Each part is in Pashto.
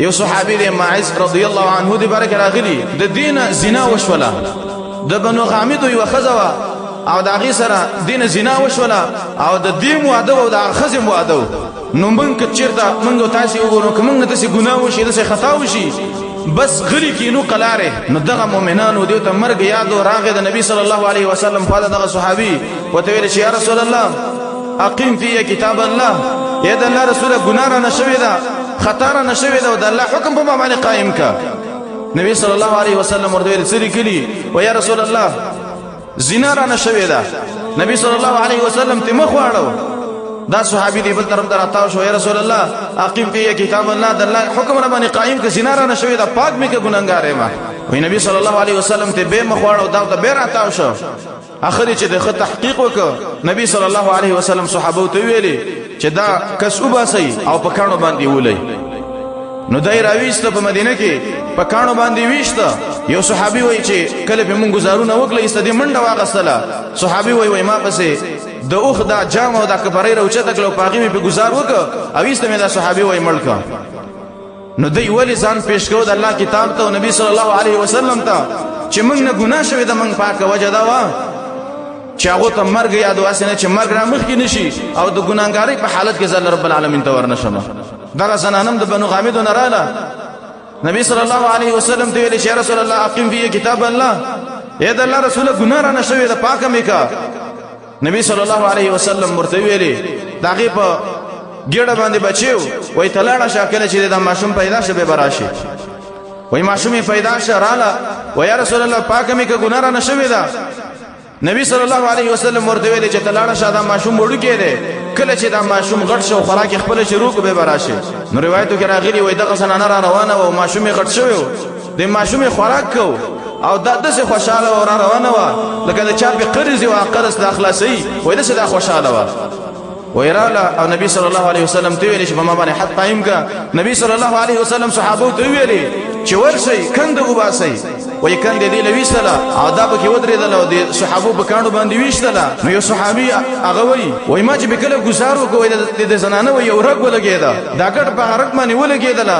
یو صحابي دی معاذ رضی الله عنه دی بارک راغلی د دین زنا وشولا د بنو غامد یو خزوا او د هغه سره دین زنا وشولا او د دې مواده او د خزم مواده نو موږ چیرته موږ تاسو وګورو کوم تاسو ګناه وشي تاسو خطا وشي بس غلی کینو قلاره نو دغه مؤمنانو دیو ته مرګ یاد راغی د نبی صلی الله علیه وسلم په دغه صحابي وته ویل چې یا رسول الله اقیم فی کتاب الله یا د الله رسول ګناه را نشوي دا خطا را نشوي دا او د الله حکم په باندې قائم کا نبی صلی الله علیه وسلم ورته ویل سری کلی و یا رسول الله زنا را نشوي دا نبی صلی الله علیه وسلم ته مخ واړو دا صحابي دی بل طرف دراتاو شو یا رسول الله اقیم فی کتاب الله د الله حکم را باندې قائم ک زنا را نشوي دا پاک می ک ګناګار ما وی نبی صلی الله علیه وسلم ته به مخواړو دا به راتاو شو اخر چې د تحقیق وک نبی صلی الله علیه وسلم صحابه ته ویلي چې دا کس وباسي او په کانو باندې ولي نو دای راويست په مدینه کې په کانو باندې ویشت یو صحابي وای چې کله به مونږ گزارونه وکړه استدې منډه واغستله صحابي وای ما پسې د اوخ دا جام او دا کبرې روچته کلو پاغي په گزار وکړه او ایست مې دا صحابي وای ملک نو دی ولی ځان پیش کو د الله کتاب ته نبی صلی الله علیه وسلم ته چې موږ نه ګناه شوی د موږ پاکه وجه دا وا چې هغه ته مرګ یاد واسنه چې مرګ را مخ کې نشي او د ګناګاری په حالت کې ځل رب العالمین ته ورنشم دا زنانم د بنو غامد نراله نبی صلی الله علیه وسلم ته ویل چې رسول الله اقیم فی کتاب الله اے د الله رسول ګناه را نشوي د پاکه میکا نبی صلی الله علیه وسلم ورته ویلي داغه په ګډه باندې بچیو وای تلاړه شاکله چې د ماشوم پیدا شوه به براشي وای ماشوم پیدا شوه رااله و یا رسول الله پاکه میکا ګناه را نشوي دا نبی صلی الله علیه وسلم ورته ویلي چې تلاړه شاده ماشوم وړو کېده کله چې دا ماشوم غټ شو خوراک خپل شروع کو به براشي نو روایتو کې راغلي وای دغه سنانه را روانه او ماشوم غټ شو د ماشوم خوراک کو او دا دسه خوشاله او را روانه و لکه د چا په قرض او قرض د اخلاصي وای دسه د خوشاله و ويرالا او نبی صلی الله علیه وسلم ته ویل چې په ما باندې حد قائم کا نبی صلی الله علیه وسلم صحابه ته ویل چې ورشي کنده وباسي وای کنده دی لويسلا آداب کې ودرېدل او د صحابه په کانو باندې ویشتلا نو یو صحابي هغه وای ما چې بکله گزارو کوی د زنانه وای اورګ ولګیدا دا ګټ په حرکت باندې ولګیدل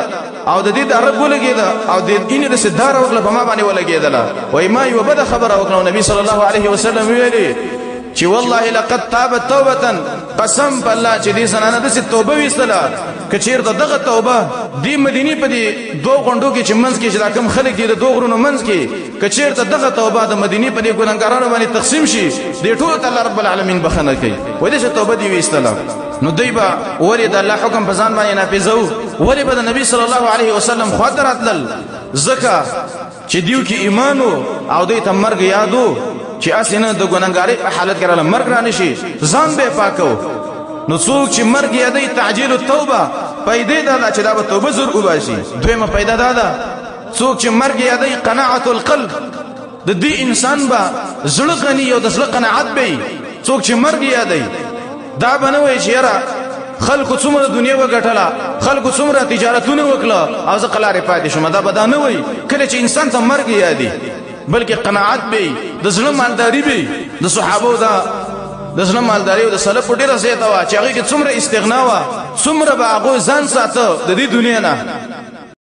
او د دې د عرب ولګیدا او د اینې د سدار وکړه په ما باندې ولګیدل وای ما یو بد خبره وکړه نبی صلی الله علیه وسلم ویلي چې والله لقد تابت توبه قسم بالله چې دې زنانه د توبه وستله کچیر دغه توبه دی مدینی په دې دوه غونډو کې چې منځ کې چې دا کم خلک دي د دوه غرونو منځ کې کچیر دغه توبه د مدینی په دې ګناګارانو باندې تقسیم شي دې ټول الله رب العالمین بخنه کوي وای دې توبه دی وستله نو دیبا ولید الله حکم په ځان باندې نافذو ولید د نبی صلی الله علیه وسلم خاطراتل زکا چې دیو کې ایمان او دې ته مرګ یادو چې اسنه د ګناګاری په حالت کې رااله مرګ را نشي ځان به پاکو نو څوک چې مرګ یادې تعجیل التوبه پیدا دا چې دا به توبه زر وباسي دویمه پیدا دا څوک چې مرګ یادې قناعت القلب د دې انسان با زړه غنی او د زړه قناعت به څوک چې مرګ یادې دا بنوي چې یاره خلکو څومره دنیا وګټله خلکو څومره تجارتونه وکړه او ځکه لارې پاتې شوم دا بدانه وي کله چې انسان ته مرګ یادې بلکې قناعت به د زړه مالداري به د صحابه دا د زړه مالداري او د سلف ډیره زیاته وا چې هغه کې څومره استغنا وا څومره به هغه ځان ساته د دې دنیا نه